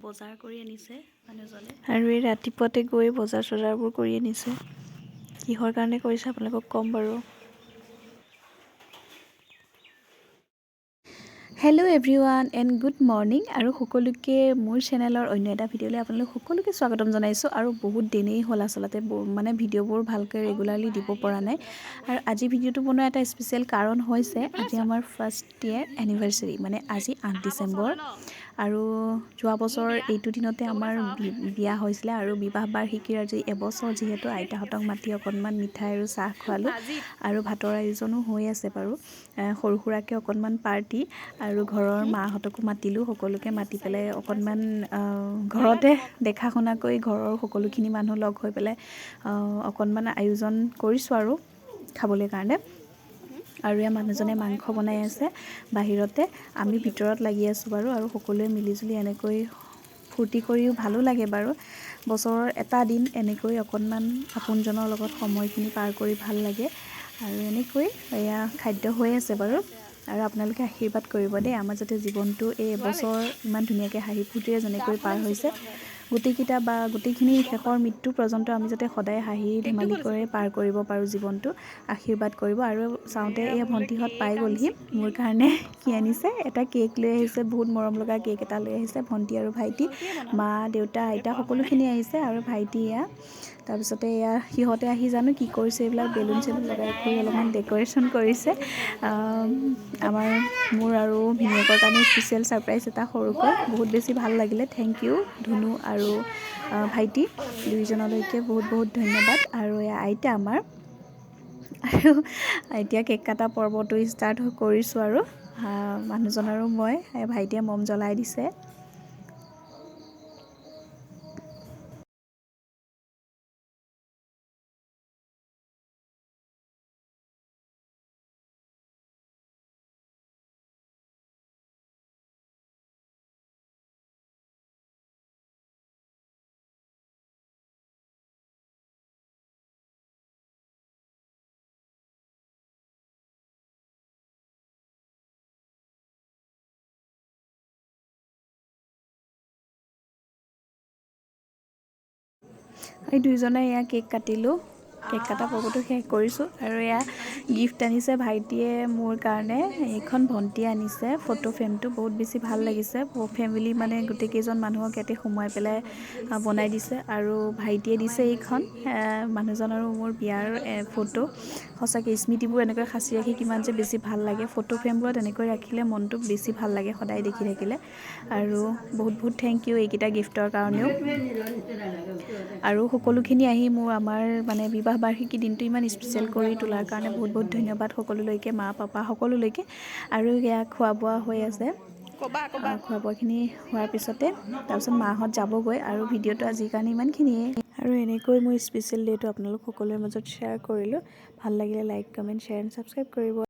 বজাৰ কৰি আনিছে মানুহজনে আৰু এই ৰাতিপুৱাতে গৈ বজাৰ চজাৰবোৰ কৰি আনিছে। কিহৰ কাৰণে কৰিছে আপোনালোকক ক'ম বাৰু। Hello' everyone and good morning আৰু সকলোকে মোৰ চেনেলৰ অন্য এটা ভিডিঅ'লৈ আপোনালোক সকলোকে স্বাগতম জনাইছোঁ। আৰু বহুত দিনেই হ'ল আচলতে মানে ভিডিঅ'বোৰ ভালকৈ ৰেগুলাৰলি দিব পৰা নাই। আৰু আজি ভিডিঅ'টো বনোৱা এটা স্পেচিয়েল কাৰণ হৈছে আজি আমাৰ ফাৰ্ষ্ট ইয়েৰ এনিভাৰ্চাৰী, মানে আজি 8 ডিচেম্বৰ। আৰু যোৱা বছৰ এইটো দিনতে আমাৰ বিয়া হৈছিলে আৰু বিবাহ বাৰ্ষিকীৰ আজি এবছৰ, যিহেতু আইতাহঁতক মাতি অকণমান মিঠাই আৰু চাহ খোৱালোঁ আৰু ভাতৰ আয়োজনো হৈ আছে বাৰু, সৰু সুৰাকৈ অকণমান পাৰ্টি। আৰু ঘৰৰ মাহঁতকো মাতিলোঁ, সকলোকে মাতি পেলাই অকণমান ঘৰতে দেখা শুনাকৈ ঘৰৰ সকলোখিনি মানুহ লগ হৈ পেলাই অকণমান আয়োজন কৰিছোঁ আৰু খাবলৈ কাৰণে। আৰু ইয়াৰ মানুহজনে মাংস বনাই আছে বাহিৰতে, আমি ভিতৰত লাগি আছোঁ বাৰু। আৰু সকলোৱে মিলিজুলি এনেকৈ ফূৰ্তি কৰিও ভালো লাগে বাৰু। বছৰৰ এটা দিন এনেকৈ অকণমান আপোনজনৰ লগত সময়খিনি পাৰ কৰি ভাল লাগে। আৰু এনেকৈ এয়া খাদ্য হৈ আছে বাৰু। আৰু আপোনালোকে আশীৰ্বাদ কৰিব দেই, আমাৰ যাতে জীৱনটো এই এবছৰ ইমান ধুনীয়াকৈ হাঁহি ফূৰ্তিৰে যেনেকৈ পাৰ হৈছে, গোটেইকেইটা বা গোটেইখিনি শেষৰ মৃত্যু পৰ্যন্ত আমি যাতে সদায় হাঁহি ধেমালি কৰি পাৰ কৰিব পাৰোঁ জীৱনটো, আশীৰ্বাদ কৰিব। আৰু চাওঁতে এয়া ভণ্টিহঁত পাই গ'লহি, মোৰ কাৰণে কি আনিছে, এটা কেক লৈ আহিছে, বহুত মৰম লগা কেক এটা লৈ আহিছে। ভণ্টি আৰু ভাইটি, মা দেউতা আইতা সকলোখিনি আহিছে আৰু ভাইটি এয়া। তাৰপিছতে এয়া সিহঁতে আহি জানো কি কৰিছে, এইবিলাক বেলুন চেলুন লগাই কৰি অলপমান ডেক'ৰেশ্যন কৰিছে। মোৰ আৰু ভিনিয়েকৰ কাৰণে স্পেচিয়েল ছাৰপ্ৰাইজ এটা সৰুকৈ, বহুত বেছি ভাল লাগিলে। থেংক ইউ ধুনু আৰু ভাইটি দুয়োজনলৈকে বহুত বহুত ধন্যবাদ। আৰু এয়া আইতা আমাৰ, আৰু এতিয়া কেক কটা পৰ্বটো ষ্টাৰ্ট কৰিছোঁ আৰু মানুহজন আৰু মই। ভাইটিয়ে মম জ্বলাই দিছে। এই দুইজনে এয়া কেক কাটিলোঁ, কেক কটা পৰ্বটো শেষ কৰিছোঁ। আৰু এয়া গিফ্ট আনিছে ভাইটিয়ে মোৰ কাৰণে, এইখন ভণ্টিয়ে আনিছে ফটো ফ্ৰেমটো, বহুত বেছি ভাল লাগিছে। ফেমিলি মানে গোটেইকেইজন মানুহক ইয়াতে সোমোৱাই পেলাই বনাই দিছে। আৰু ভাইটিয়ে দিছে এইখন মানুহজন আৰু মোৰ বিয়াৰ ফটো। সঁচাকৈ স্মৃতিবোৰ এনেকৈ সাঁচি ৰাখি কিমান যে বেছি ভাল লাগে। ফটো ফ্ৰেমবোৰত এনেকৈ ৰাখিলে মনটো বেছি ভাল লাগে সদায় দেখি থাকিলে। আৰু বহুত বহুত থেংক ইউ এইকেইটা গিফ্টৰ কাৰণেও। আৰু সকলোখিনি আহি আমাৰ মানে বিবাহ বাৰ্ষিকী দিনটো ইমান স্পেচিয়েল কৰি তোলাৰ কাৰণে বহুত বহুত ধন্যবাদ সকলোলৈকে, মা পাপা সকলোলৈকে। আৰু এয়া খোৱা বোৱা হৈ আছে, খোৱা বোৱাখিনি হোৱাৰ পিছতে তাৰপিছত মাহঁত যাবগৈ। আৰু ভিডিঅ'টো আজিৰ কাৰণে ইমানখিনিয়ে। আৰু এনেকৈ মোৰ স্পেচিয়েল ডে'টো আপোনালোক সকলোৰে মাজত শ্বেয়াৰ কৰিলোঁ। ভাল লাগিলে like comment share and subscribe কৰিব।